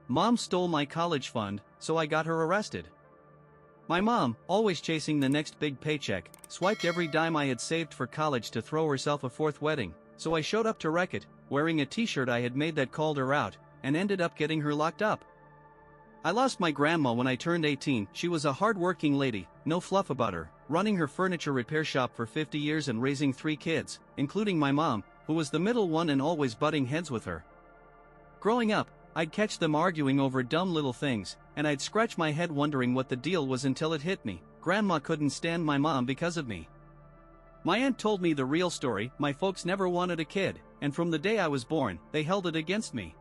Mom stole my college fund, so I got her arrested. My mom, always chasing the next big paycheck, swiped every dime I had saved for college to throw herself a fourth wedding, so I showed up to wreck it, wearing a t-shirt I had made that called her out, and ended up getting her locked up. I lost my grandma when I turned 18. She was a hard-working lady, no fluff about her, running her furniture repair shop for 50 years and raising 3 kids, including my mom, who was the middle one and always butting heads with her. Growing up, I'd catch them arguing over dumb little things, and I'd scratch my head wondering what the deal was until it hit me. Grandma couldn't stand my mom because of me. My aunt told me the real story. My folks never wanted a kid, and from the day I was born, they held it against me.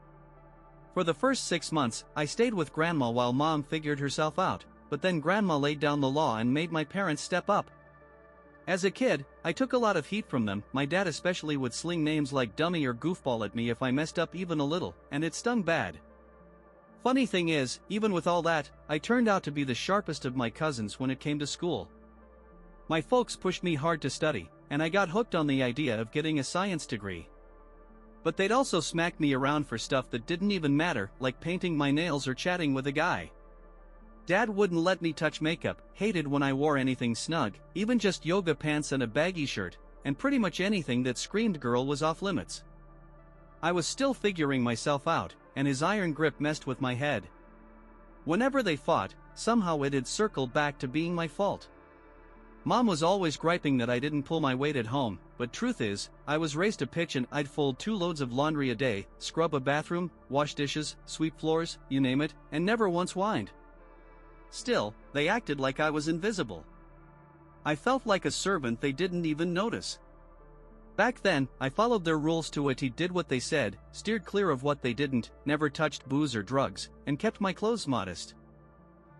For the first 6 months, I stayed with Grandma while Mom figured herself out, but then Grandma laid down the law and made my parents step up. As a kid, I took a lot of heat from them. My dad especially would sling names like dummy or goofball at me if I messed up even a little, and it stung bad. Funny thing is, even with all that, I turned out to be the sharpest of my cousins when it came to school. My folks pushed me hard to study, and I got hooked on the idea of getting a science degree. But they'd also smack me around for stuff that didn't even matter, like painting my nails or chatting with a guy. Dad wouldn't let me touch makeup, hated when I wore anything snug, even just yoga pants and a baggy shirt, and pretty much anything that screamed girl was off limits. I was still figuring myself out, and his iron grip messed with my head. Whenever they fought, somehow it'd circle back to being my fault. Mom was always griping that I didn't pull my weight at home, but truth is, I was raised to pitch and I'd fold 2 loads of laundry a day, scrub a bathroom, wash dishes, sweep floors, you name it, and never once whined. Still, they acted like I was invisible. I felt like a servant they didn't even notice. Back then, I followed their rules to a T, did what they said, steered clear of what they didn't, never touched booze or drugs, and kept my clothes modest.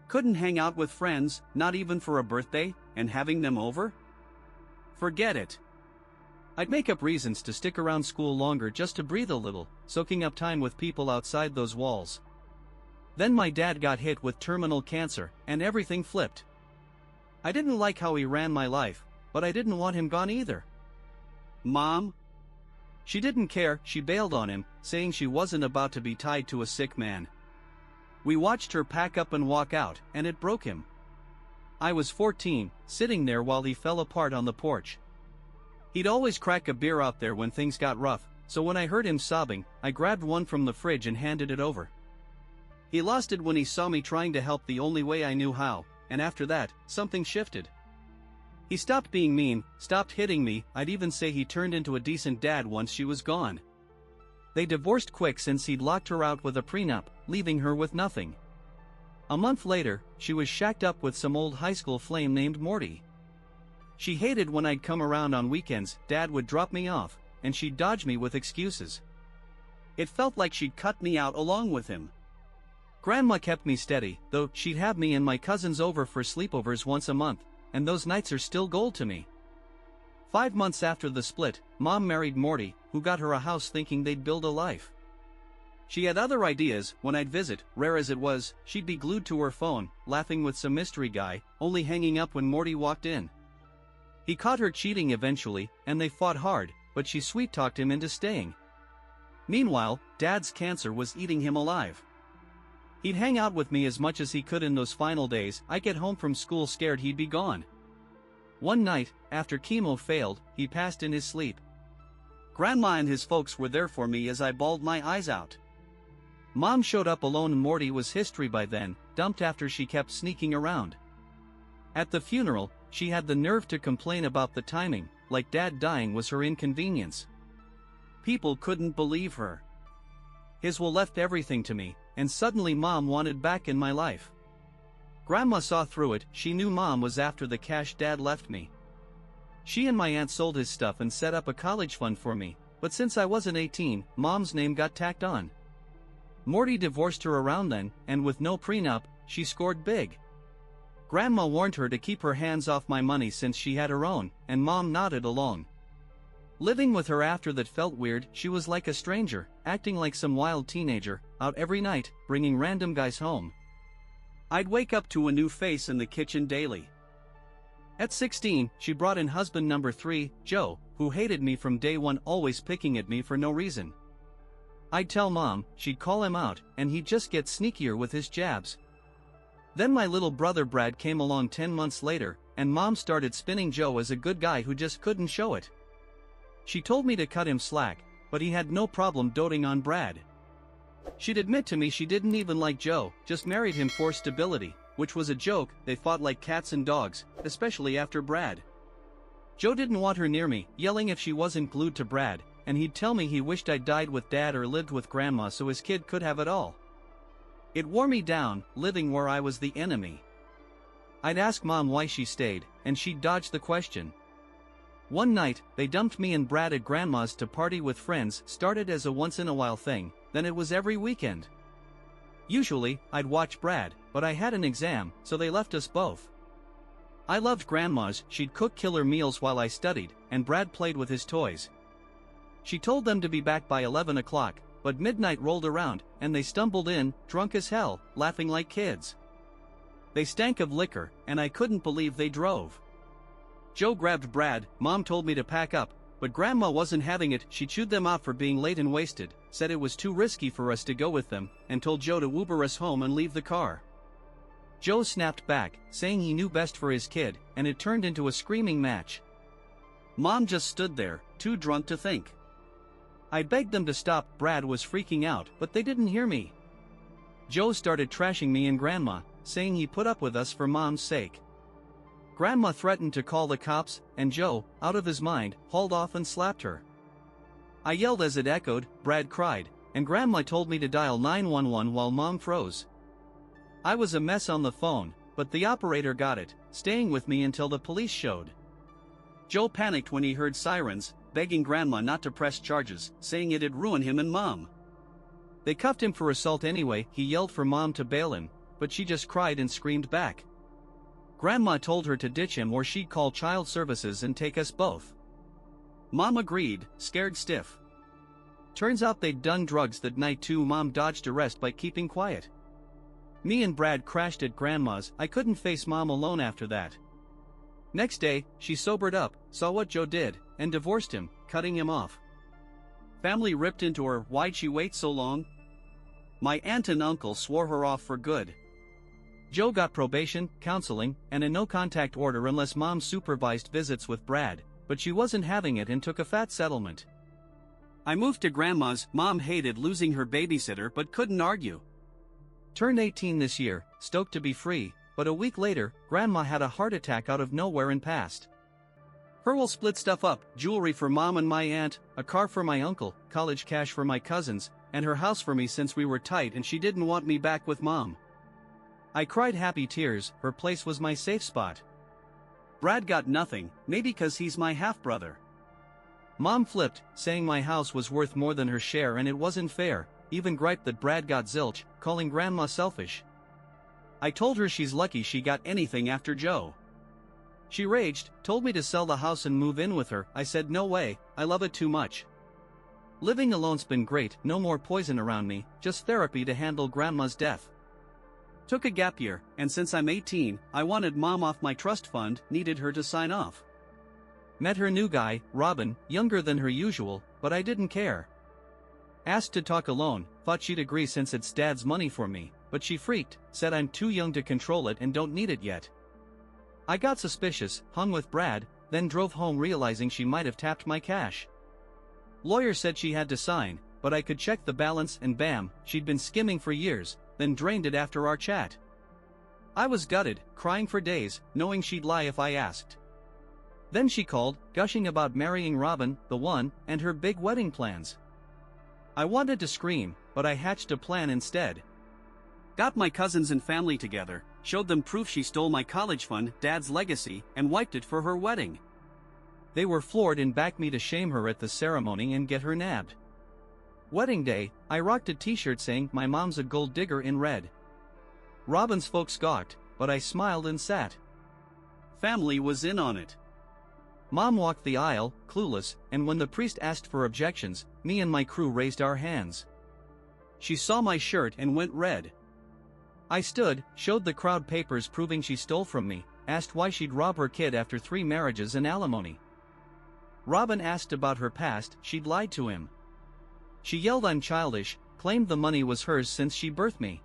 Couldn't hang out with friends, not even for a birthday, and having them over? Forget it. I'd make up reasons to stick around school longer just to breathe a little, soaking up time with people outside those walls. Then my dad got hit with terminal cancer, and everything flipped. I didn't like how he ran my life, but I didn't want him gone either. Mom? She didn't care. She bailed on him, saying she wasn't about to be tied to a sick man. We watched her pack up and walk out, and it broke him. I was 14, sitting there while he fell apart on the porch. He'd always crack a beer out there when things got rough, so when I heard him sobbing, I grabbed one from the fridge and handed it over. He lost it when he saw me trying to help the only way I knew how, and after that, something shifted. He stopped being mean, stopped hitting me. I'd even say he turned into a decent dad once she was gone. They divorced quick since he'd locked her out with a prenup, leaving her with nothing. A month later, she was shacked up with some old high school flame named Morty. She hated when I'd come around on weekends. Dad would drop me off, and she'd dodge me with excuses. It felt like she'd cut me out along with him. Grandma kept me steady, though. She'd have me and my cousins over for sleepovers once a month, and those nights are still gold to me. 5 months after the split, Mom married Morty, who got her a house thinking they'd build a life. She had other ideas. When I'd visit, rare as it was, she'd be glued to her phone, laughing with some mystery guy, only hanging up when Morty walked in. He caught her cheating eventually, and they fought hard, but she sweet-talked him into staying. Meanwhile, Dad's cancer was eating him alive. He'd hang out with me as much as he could in those final days. I'd get home from school scared he'd be gone. One night, after chemo failed, he passed in his sleep. Grandma and his folks were there for me as I bawled my eyes out. Mom showed up alone. Morty was history by then, dumped after she kept sneaking around. At the funeral, she had the nerve to complain about the timing, like Dad dying was her inconvenience. People couldn't believe her. His will left everything to me, and suddenly Mom wanted back in my life. Grandma saw through it. She knew Mom was after the cash Dad left me. She and my aunt sold his stuff and set up a college fund for me, but since I wasn't 18, Mom's name got tacked on. Morty divorced her around then, and with no prenup, she scored big. Grandma warned her to keep her hands off my money since she had her own, and Mom nodded along. Living with her after that felt weird. She was like a stranger, acting like some wild teenager, out every night, bringing random guys home. I'd wake up to a new face in the kitchen daily. At 16, she brought in husband number 3, Joe, who hated me from day one, always picking at me for no reason. I'd tell Mom, she'd call him out, and he'd just get sneakier with his jabs. Then my little brother Brad came along 10 months later, and Mom started spinning Joe as a good guy who just couldn't show it. She told me to cut him slack, but he had no problem doting on Brad. She'd admit to me she didn't even like Joe, just married him for stability, which was a joke. They fought like cats and dogs, especially after Brad. Joe didn't want her near me, yelling if she wasn't glued to Brad, and he'd tell me he wished I'd died with Dad or lived with Grandma so his kid could have it all. It wore me down, living where I was the enemy. I'd ask Mom why she stayed, and she'd dodge the question. One night, they dumped me and Brad at Grandma's to party with friends. Started as a once-in-a-while thing, then it was every weekend. Usually, I'd watch Brad, but I had an exam, so they left us both. I loved Grandma's. She'd cook killer meals while I studied, and Brad played with his toys. She told them to be back by 11 o'clock, but midnight rolled around, and they stumbled in, drunk as hell, laughing like kids. They stank of liquor, and I couldn't believe they drove. Joe grabbed Brad. Mom told me to pack up, but Grandma wasn't having it. She chewed them out for being late and wasted, said it was too risky for us to go with them, and told Joe to Uber us home and leave the car. Joe snapped back, saying he knew best for his kid, and it turned into a screaming match. Mom just stood there, too drunk to think. I begged them to stop. Brad was freaking out, but they didn't hear me. Joe started trashing me and Grandma, saying he put up with us for Mom's sake. Grandma threatened to call the cops, and Joe, out of his mind, hauled off and slapped her. I yelled as it echoed. Brad cried, and Grandma told me to dial 911 while Mom froze. I was a mess on the phone, but the operator got it, staying with me until the police showed. Joe panicked when he heard sirens, begging Grandma not to press charges, saying it'd ruin him and Mom. They cuffed him for assault anyway. He yelled for Mom to bail him, but she just cried and screamed back. Grandma told her to ditch him or she'd call child services and take us both. Mom agreed, scared stiff. Turns out they'd done drugs that night too. Mom dodged arrest by keeping quiet. Me and Brad crashed at Grandma's. I couldn't face Mom alone after that. Next day, she sobered up, saw what Joe did, and divorced him, cutting him off. Family ripped into her. Why'd she wait so long? My aunt and uncle swore her off for good. Joe got probation, counseling, and a no-contact order unless Mom supervised visits with Brad, but she wasn't having it and took a fat settlement. I moved to Grandma's. Mom hated losing her babysitter but couldn't argue. Turned 18 this year, stoked to be free, but a week later, Grandma had a heart attack out of nowhere and passed. Pearl split stuff up: jewelry for Mom and my aunt, a car for my uncle, college cash for my cousins, and her house for me since we were tight and she didn't want me back with Mom. I cried happy tears. Her place was my safe spot. Brad got nothing, maybe because he's my half-brother. Mom flipped, saying my house was worth more than her share and it wasn't fair, even griped that Brad got zilch, calling Grandma selfish. I told her she's lucky she got anything after Joe. She raged, told me to sell the house and move in with her. I said no way, I love it too much. Living alone's been great, no more poison around me, just therapy to handle Grandma's death. Took a gap year, and since I'm 18, I wanted Mom off my trust fund, needed her to sign off. Met her new guy, Robin, younger than her usual, but I didn't care. Asked to talk alone, thought she'd agree since it's Dad's money for me, but she freaked, said I'm too young to control it and don't need it yet. I got suspicious, hung with Brad, then drove home realizing she might have tapped my cash. Lawyer said she had to sign, but I could check the balance and bam, she'd been skimming for years, then drained it after our chat. I was gutted, crying for days, knowing she'd lie if I asked. Then she called, gushing about marrying Robin, the one, and her big wedding plans. I wanted to scream, but I hatched a plan instead. Got my cousins and family together, showed them proof she stole my college fund, Dad's legacy, and wiped it for her wedding. They were floored and backed me to shame her at the ceremony and get her nabbed. Wedding day, I rocked a t-shirt saying my mom's a gold digger in red. Robin's folks gawked, but I smiled and sat. Family was in on it. Mom walked the aisle, clueless, and when the priest asked for objections, me and my crew raised our hands. She saw my shirt and went red. I stood, showed the crowd papers proving she stole from me, asked why she'd rob her kid after 3 marriages and alimony. Robin asked about her past. She'd lied to him. She yelled I'm childish, claimed the money was hers since she birthed me.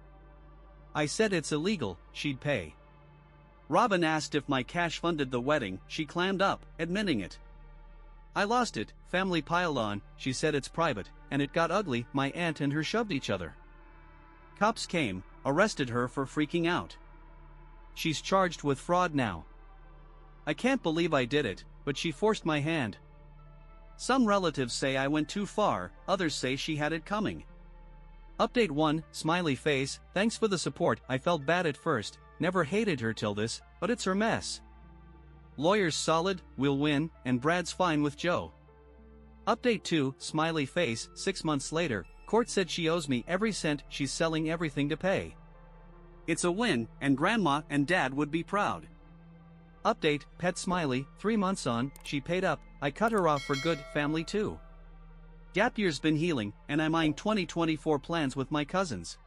I said it's illegal, she'd pay. Robin asked if my cash funded the wedding, she clammed up, admitting it. I lost it, family piled on, she said it's private, and it got ugly, my aunt and her shoved each other. Cops came, arrested her for freaking out. She's charged with fraud now. I can't believe I did it, but she forced my hand. Some relatives say I went too far, others say she had it coming. Update 1, smiley face, thanks for the support, I felt bad at first, never hated her till this, but it's her mess. Lawyers solid, we'll win, and Brad's fine with Joe. Update 2, smiley face, 6 months later, court said she owes me every cent, she's selling everything to pay. It's a win, and grandma and dad would be proud. Update, pet smiley, 3 months on, she paid up, I cut her off for good, family too. Gap year's been healing, and I'm eyeing 2024 plans with my cousins.